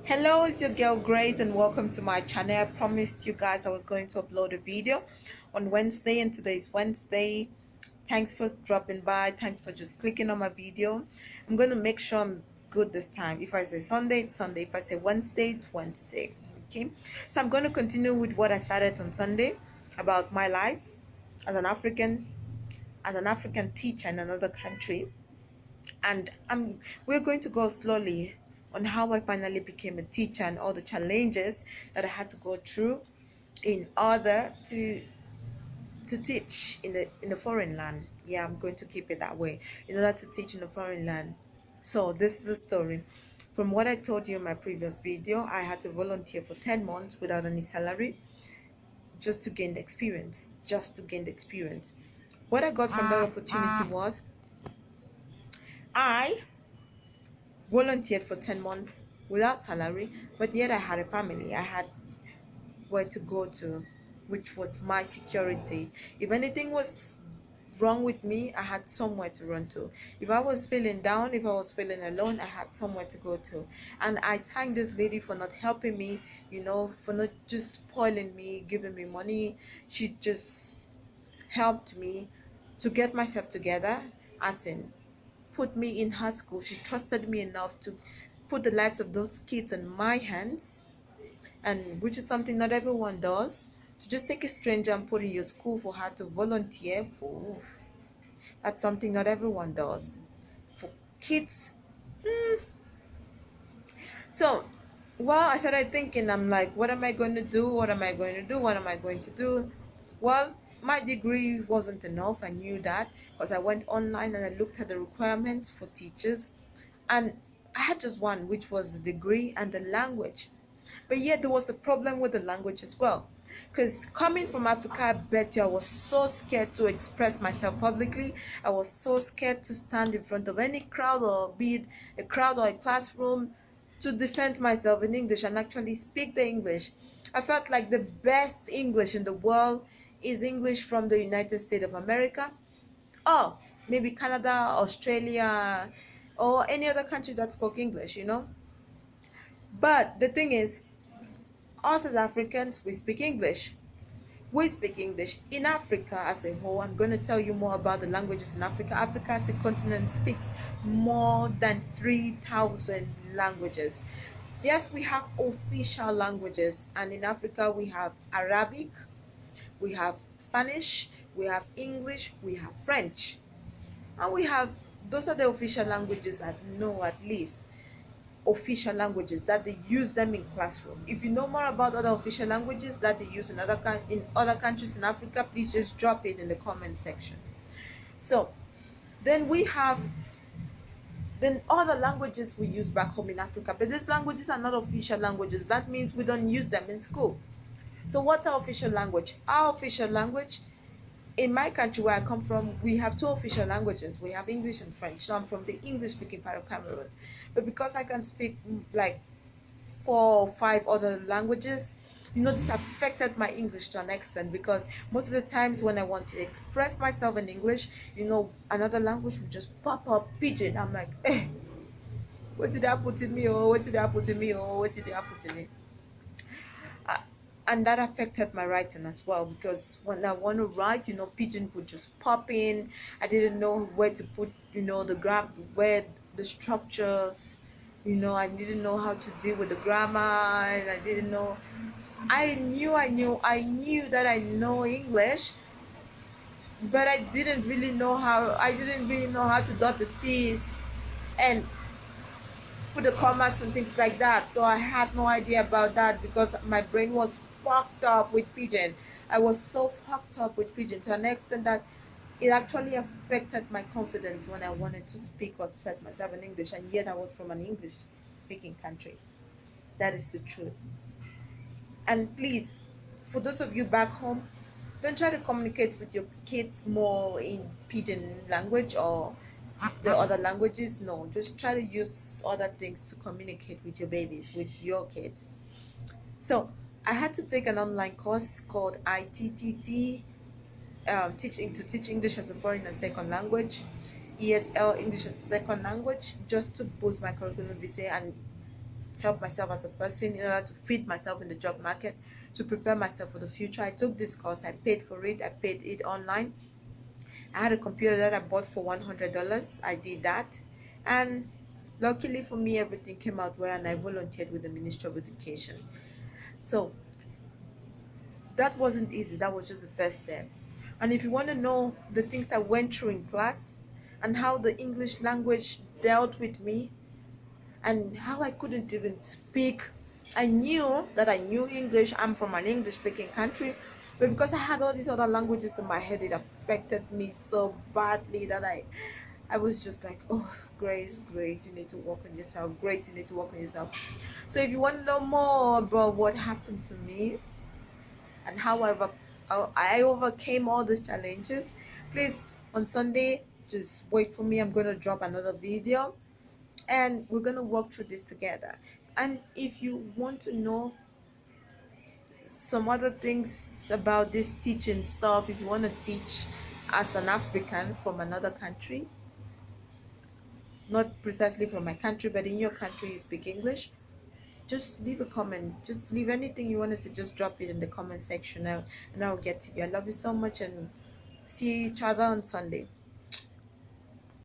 Hello, it's your girl Grace, and welcome to my channel. I promised you guys I was going to upload a video on Wednesday, and today is Wednesday. Thanks for dropping by. Thanks for just clicking on my video. I'm going to make sure I'm good this time. If I say Sunday, it's Sunday. If I say Wednesday, it's Wednesday. Okay, so I'm going to continue with what I started on Sunday about my life as an African, teacher in another country, and we're going to go slowly on how I finally became a teacher and all the challenges that I had to go through in order to teach in a foreign land. Yeah, I'm going to keep it that way, in order to teach in a foreign land. So this is a story. From what I told you in my previous video, I had to volunteer for 10 months without any salary, just to gain the experience, What I got from that opportunity was I volunteered for 10 months without salary, but yet I had a family. I had where to go to, which was my security. If anything was wrong with me, I had somewhere to run to. If I was feeling down, if I was feeling alone, I had somewhere to go to. And I thank this lady for not helping me, for not just spoiling me, giving me money. She just helped me to get myself together, as in put me in her school. She trusted me enough to put the lives of those kids in my hands, and which is something not everyone does. So just take a stranger and put in your school for her to volunteer. Oh, that's something not everyone does. For kids. So, well, I started thinking, I'm like, what am I going to do? What am I going to do? What am I going to do? Well, my degree wasn't enough. I knew that because I went online and I looked at the requirements for teachers, and I had just one, which was the degree and the language. But yet there was a problem with the language as well. Because coming from Africa, I bet you I was so scared to express myself publicly. I was so scared to stand in front of any crowd, or be it a crowd or a classroom, to defend myself in English and actually speak the English. I felt like the best English in the world is English from the United States of America, or maybe Canada, Australia, or any other country that spoke English. But the thing is, us as Africans, we speak English. We speak English. In Africa as a whole, I'm going to tell you more about the languages in Africa. Africa as a continent speaks more than 3,000 languages. Yes, we have official languages, and in Africa we have Arabic, we have Spanish, we have English, we have French, and those are the official languages I know, at least official languages that they use them in classroom. If you know more about other official languages that they use in other countries in Africa, please just drop it in the comment section. So then we have then other languages we use back home in Africa, but these languages are not official languages. That means we don't use them in school. So what's our official language? Our official language in my country, where I come from, we have two official languages. We have English and French. So I'm from the English speaking part of Cameroon. But because I can speak like 4 or 5 other languages, this affected my English to an extent, because most of the times when I want to express myself in English, another language would just pop up, Pidgin. I'm like, what did I put in me? Oh, what did I put in me? Oh, what did I put in me? And that affected my writing as well, because when I want to write, Pidgin would just pop in. I didn't know where to put, where the structures, I didn't know how to deal with the grammar, and I didn't know. I knew that I know English, but I didn't really know how to dot the T's and put the commas and things like that. So I had no idea about that, because my brain was fucked up with Pidgin. I was so fucked up with Pidgin to an extent that it actually affected my confidence when I wanted to speak or express myself in English, and yet I was from an English speaking country. That is the truth. And please, for those of you back home, don't try to communicate with your kids more in Pidgin language or the other languages. No, just try to use other things to communicate with your babies, with your kids. So I had to take an online course called ITTT, teach English as a foreign and second language, ESL, English as a second language, just to boost my curriculum vitae and help myself as a person, in order to feed myself in the job market, to prepare myself for the future. I took this course. I paid for it. I paid it online. I had a computer that I bought for $100. I did that, and luckily for me, everything came out well, and I volunteered with the Ministry of Education. So that wasn't easy. That was just the first step. And if you want to know the things I went through in class and how the English language dealt with me and how I couldn't even speak, I knew that I knew English. I'm from an English speaking country, but because I had all these other languages in my head, it affected me so badly that I was just like, oh, Grace, you need to work on yourself. Grace, you need to work on yourself. So if you want to know more about what happened to me and how I overcame all these challenges, please, on Sunday, just wait for me. I'm going to drop another video and we're going to walk through this together. And if you want to know some other things about this teaching stuff, if you want to teach as an African from another country, not precisely from my country, but in your country you speak English, just leave a comment. Just leave anything you want to say, just drop it in the comment section now, and I'll get to you. I love you so much, and see each other on Sunday.